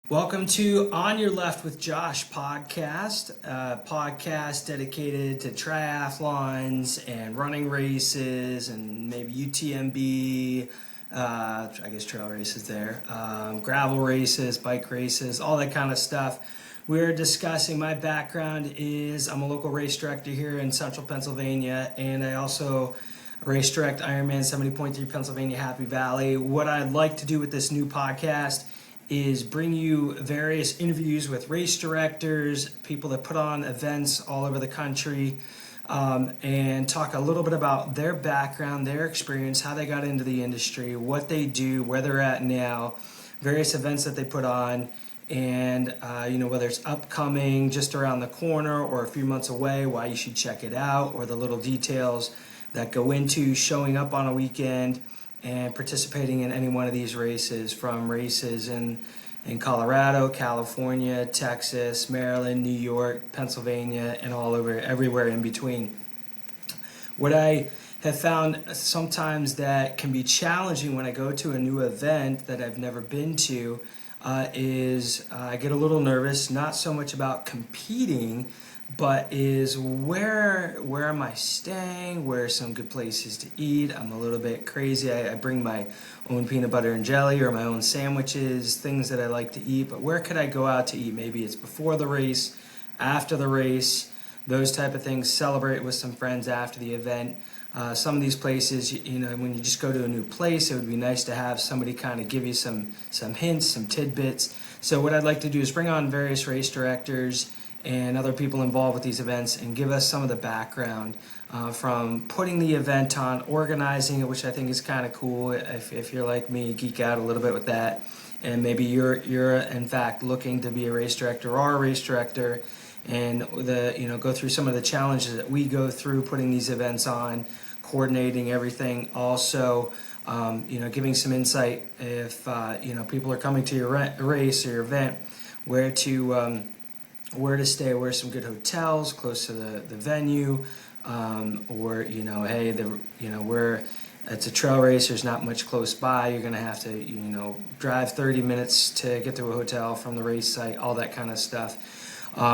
Welcome to On Your Left with Josh podcast, a podcast dedicated to triathlons and running races and maybe UTMB, I guess trail races there, gravel races, bike races, all that kind of stuff. We're discussing, my background is I'm a local race director here in central Pennsylvania, and I also race direct IRONMAN 70.3 Pennsylvania Happy Valley. What I'd like to do with this new podcast is bring you various interviews with race directors, people that put on events all over the country, and talk a little bit about their background, their experience, how they got into the industry, what they do, where they're at now, various events that they put on, and whether it's upcoming, just around the corner, or a few months away, why you should check it out, or the little details that go into showing up on a weekend and participating in any one of these races, from races in Colorado, California, Texas, Maryland, New York, Pennsylvania, and all over, everywhere in between. What I have found sometimes that can be challenging when I go to a new event that I've never been to is I get a little nervous, not so much about competing, but is where am I staying? Where are some good places to eat? I'm a little bit crazy. I bring my own peanut butter and jelly or my own sandwiches, things that I like to eat. But where could I go out to eat? Maybe it's before the race, after the race, those type of things. Celebrate with some friends after the event. Some of these places, when you just go to a new place, it would be nice to have somebody kind of give you some hints, some tidbits. So what I'd like to do is bring on various race directors and other people involved with these events and give us some of the background from putting the event on, organizing it, which I think is kind of cool. If you're like me, geek out a little bit with that, and maybe you're in fact looking to be a race director or a race director, and go through some of the challenges that we go through putting these events on, coordinating everything. Also, giving some insight if people are coming to your race or your event, where to stay, where are some good hotels close to the venue, or hey, where it's a trail race, there's not much close by, you're going to have to drive 30 minutes to get to a hotel from the race site, all that kind of stuff.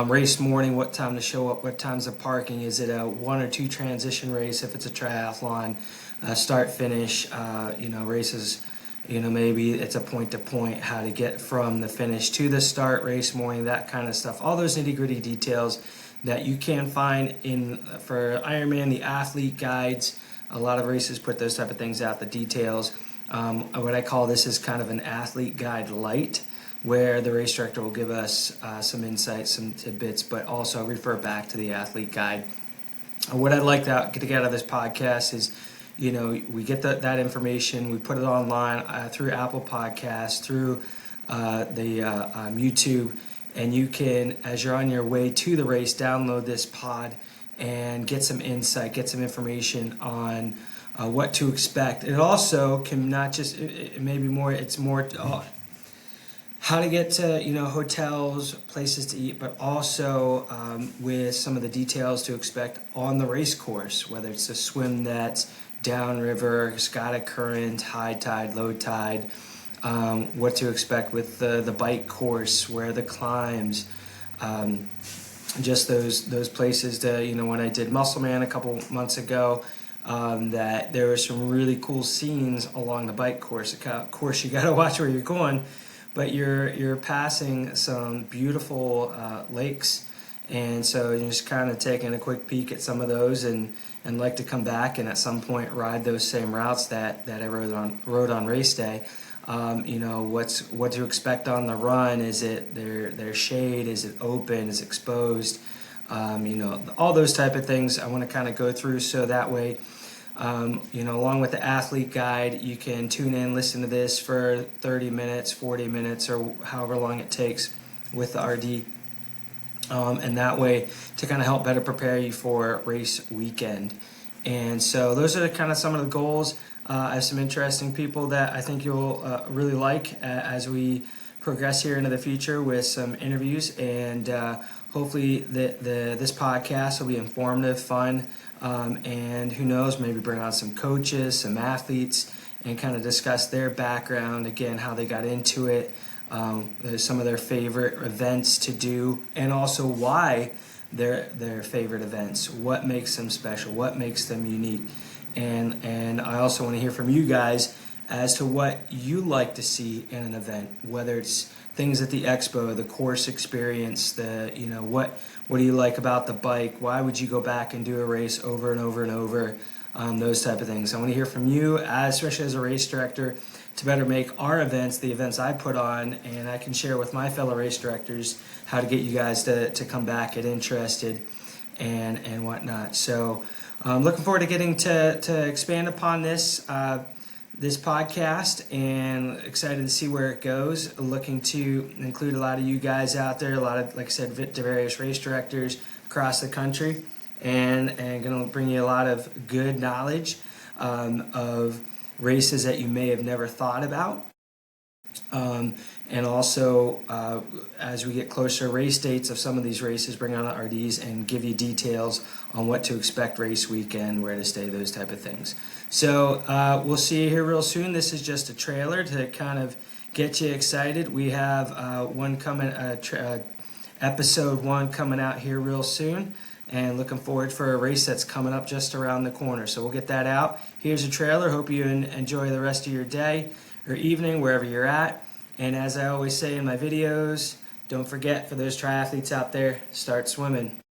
Race morning, what time to show up, what time's the parking, is it a 1 or 2 transition race if it's a triathlon, start finish, races, maybe it's a point-to-point, how to get from the finish to the start, race morning, that kind of stuff. All those nitty-gritty details that you can find for Ironman, the athlete guides. A lot of races put those type of things out, the details. What I call this is kind of an athlete guide light, where the race director will give us some insights, some tidbits, but also refer back to the athlete guide. What I'd like to get out of this podcast is, we get that information, we put it online through Apple Podcasts, through the YouTube, and you can, as you're on your way to the race, download this pod and get some insight, get some information on what to expect. It also can not just, it's more how to get to hotels, places to eat, but also with some of the details to expect on the race course, whether it's a swim that's downriver, Scottish current, high tide, low tide, what to expect with the bike course, where the climbs, just those places that, when I did Muscle Man a couple months ago, that there were some really cool scenes along the bike course. Of course, you got to watch where you're going, but you're passing some beautiful lakes, and so you're just kind of taking a quick peek at some of those, and like to come back and at some point ride those same routes that I rode on race day. What to expect on the run? Is it their shade? Is it open? Is it exposed? All those type of things I want to kind of go through, so that way, along with the athlete guide, you can tune in, listen to this for 30 minutes, 40 minutes, or however long it takes with the RD. And that way to kind of help better prepare you for race weekend. And so those are kind of some of the goals. I have some interesting people that I think you'll really like as we progress here into the future with some interviews, and hopefully this podcast will be informative, fun, and who knows, maybe bring on some coaches, some athletes, and kind of discuss their background, again, how they got into it, some of their favorite events to do, and also why their favorite events, what makes them special, what makes them unique. And I also want to hear from you guys as to what you like to see in an event, whether it's things at the expo, the course experience, what do you like about the bike, why would you go back and do a race over and over and over, those type of things. I want to hear from you, especially as a race director, to better make our events, the events I put on, and I can share with my fellow race directors how to get you guys to come back, get interested, and whatnot. So I'm looking forward to getting to expand upon this podcast, and excited to see where it goes. Looking to include a lot of you guys out there, a lot of, like I said, various race directors across the country, and going to bring you a lot of good knowledge of races that you may have never thought about. And also, as we get closer to race dates of some of these races, bring on the RDs and give you details on what to expect race weekend, where to stay, those type of things. So we'll see you here real soon. This is just a trailer to kind of get you excited. We have episode 1 coming out here real soon, and looking forward for a race that's coming up just around the corner. So we'll get that out. Here's a trailer. Hope you enjoy the rest of your day or evening, wherever you're at. And as I always say in my videos, don't forget, for those triathletes out there, start swimming.